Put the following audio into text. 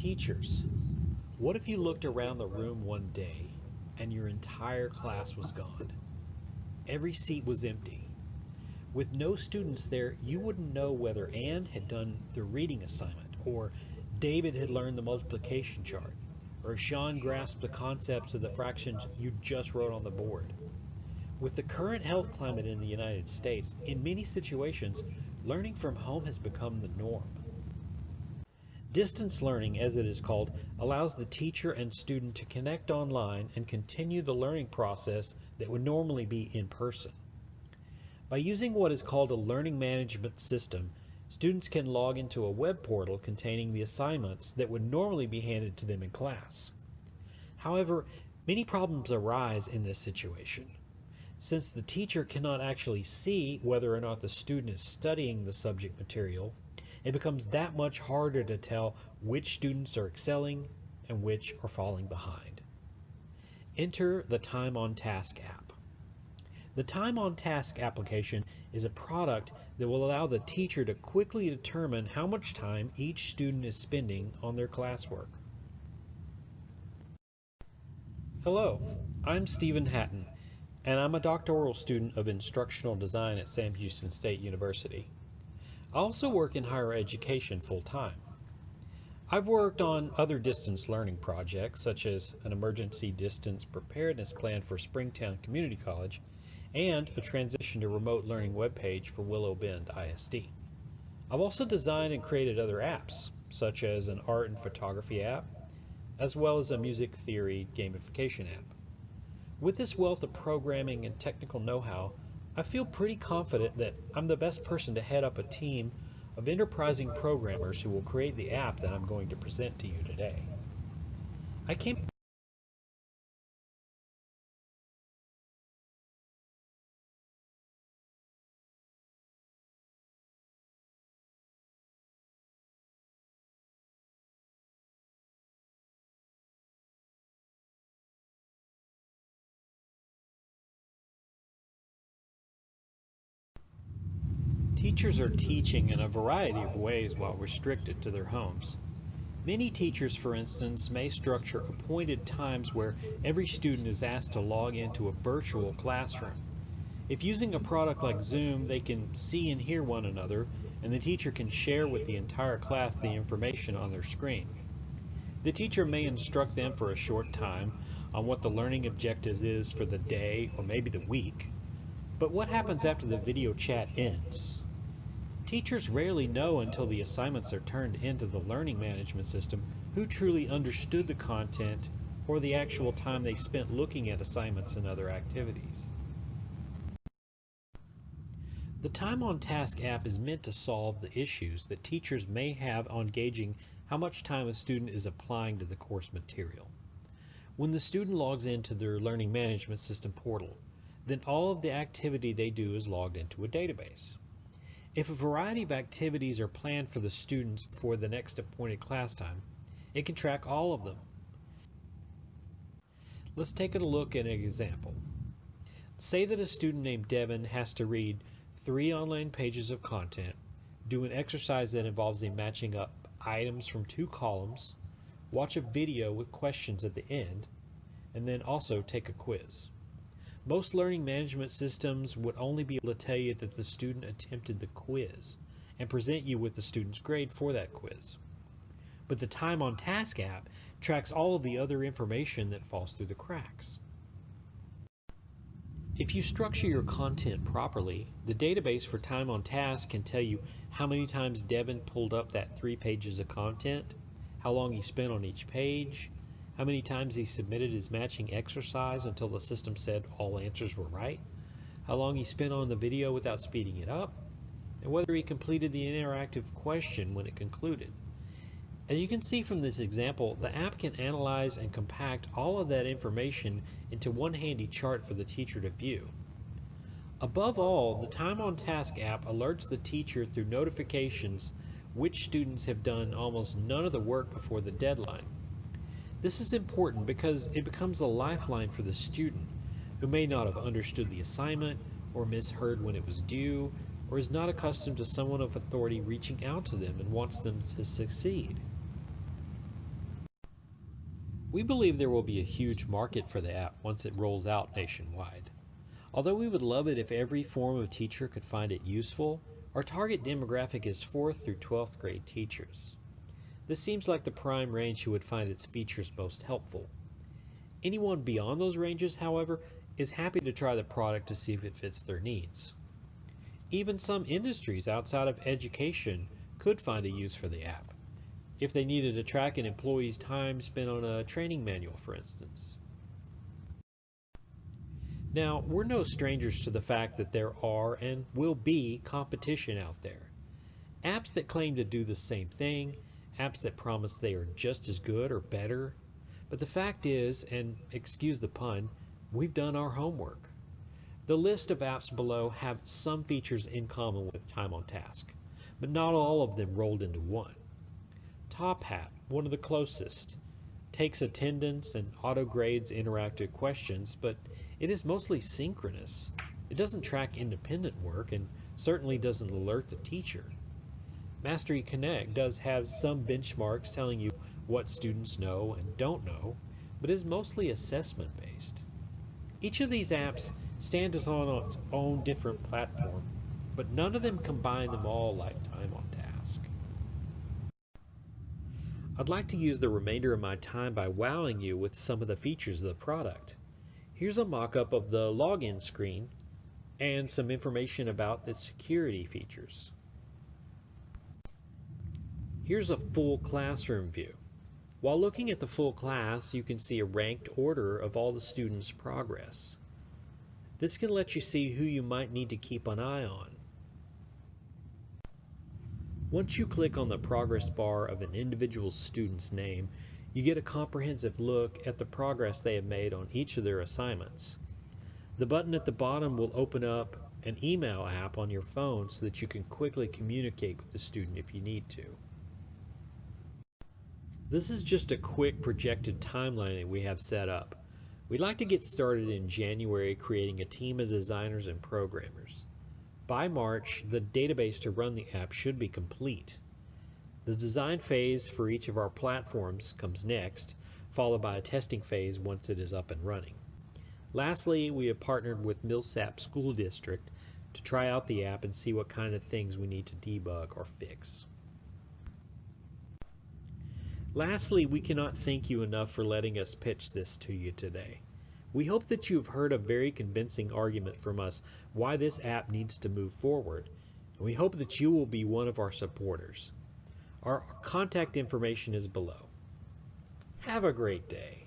Teachers, what if you looked around the room one day and your entire class was gone? Every seat was empty. With no students there, you wouldn't know whether Anne had done the reading assignment, or David had learned the multiplication chart, or if Sean grasped the concepts of the fractions you just wrote on the board. With the current health climate in the United States, in many situations, learning from home has become the norm. Distance learning, as it is called, allows the teacher and student to connect online and continue the learning process that would normally be in person. By using what is called a learning management system, students can log into a web portal containing the assignments that would normally be handed to them in class. However, many problems arise in this situation. Since the teacher cannot actually see whether or not the student is studying the subject material, it becomes that much harder to tell which students are excelling and which are falling behind. Enter the Time on Task app. The Time on Task application is a product that will allow the teacher to quickly determine how much time each student is spending on their classwork. Hello, I'm Stephen Hatton, and I'm a doctoral student of instructional design at Sam Houston State University. I also work in higher education full-time. I've worked on other distance learning projects, such as an emergency distance preparedness plan for Springtown Community College and a transition to remote learning webpage for Willow Bend ISD. I've also designed and created other apps, such as an art and photography app, as well as a music theory gamification app. With this wealth of programming and technical know-how, I feel pretty confident that I'm the best person to head up a team of enterprising programmers who will create the app that I'm going to present to you today. Teachers are teaching in a variety of ways while restricted to their homes. Many teachers, for instance, may structure appointed times where every student is asked to log into a virtual classroom. If using a product like Zoom, they can see and hear one another, and the teacher can share with the entire class the information on their screen. The teacher may instruct them for a short time on what the learning objective is for the day or maybe the week. But what happens after the video chat ends? Teachers rarely know until the assignments are turned into the learning management system who truly understood the content or the actual time they spent looking at assignments and other activities. The Time on Task app is meant to solve the issues that teachers may have on gauging how much time a student is applying to the course material. When the student logs into their learning management system portal, then all of the activity they do is logged into a database. If a variety of activities are planned for the students for the next appointed class time, it can track all of them. Let's take a look at an example. Say that a student named Devin has to read 3 online pages of content, do an exercise that involves them matching up items from 2 columns, watch a video with questions at the end, and then also take a quiz. Most learning management systems would only be able to tell you that the student attempted the quiz and present you with the student's grade for that quiz. But the Time on Task app tracks all of the other information that falls through the cracks. If you structure your content properly, the database for Time on Task can tell you how many times Devin pulled up that 3 pages of content, how long he spent on each page, how many times he submitted his matching exercise until the system said all answers were right, how long he spent on the video without speeding it up, and whether he completed the interactive question when it concluded. As you can see from this example, the app can analyze and compact all of that information into one handy chart for the teacher to view. Above all, the Time on Task app alerts the teacher through notifications which students have done almost none of the work before the deadline. This is important because it becomes a lifeline for the student who may not have understood the assignment or misheard when it was due or is not accustomed to someone of authority reaching out to them and wants them to succeed. We believe there will be a huge market for the app once it rolls out nationwide. Although we would love it if every form of teacher could find it useful, our target demographic is 4th through 12th grade teachers. This seems like the prime range who would find its features most helpful. Anyone beyond those ranges, however, is happy to try the product to see if it fits their needs. Even some industries outside of education could find a use for the app, if they needed to track an employee's time spent on a training manual, for instance. Now, we're no strangers to the fact that there are and will be competition out there. Apps that claim to do the same thing, apps that promise they are just as good or better. But the fact is, and excuse the pun, we've done our homework. The list of apps below have some features in common with Time on Task, but not all of them rolled into one. Top Hat, one of the closest, takes attendance and auto-grades interactive questions, but it is mostly synchronous. It doesn't track independent work and certainly doesn't alert the teacher. Mastery Connect does have some benchmarks telling you what students know and don't know, but is mostly assessment-based. Each of these apps stands on its own different platform, but none of them combine them all like Time on Task. I'd like to use the remainder of my time by wowing you with some of the features of the product. Here's a mock-up of the login screen and some information about the security features. Here's a full classroom view. While looking at the full class, you can see a ranked order of all the students' progress. This can let you see who you might need to keep an eye on. Once you click on the progress bar of an individual student's name, you get a comprehensive look at the progress they have made on each of their assignments. The button at the bottom will open up an email app on your phone so that you can quickly communicate with the student if you need to. This is just a quick projected timeline that we have set up. We'd like to get started in January creating a team of designers and programmers. By March, the database to run the app should be complete. The design phase for each of our platforms comes next, followed by a testing phase once it is up and running. Lastly, we have partnered with Millsap School District to try out the app and see what kind of things we need to debug or fix. Lastly, we cannot thank you enough for letting us pitch this to you today. We hope that you've heard a very convincing argument from us why this app needs to move forward, and we hope that you will be one of our supporters. Our contact information is below. Have a great day.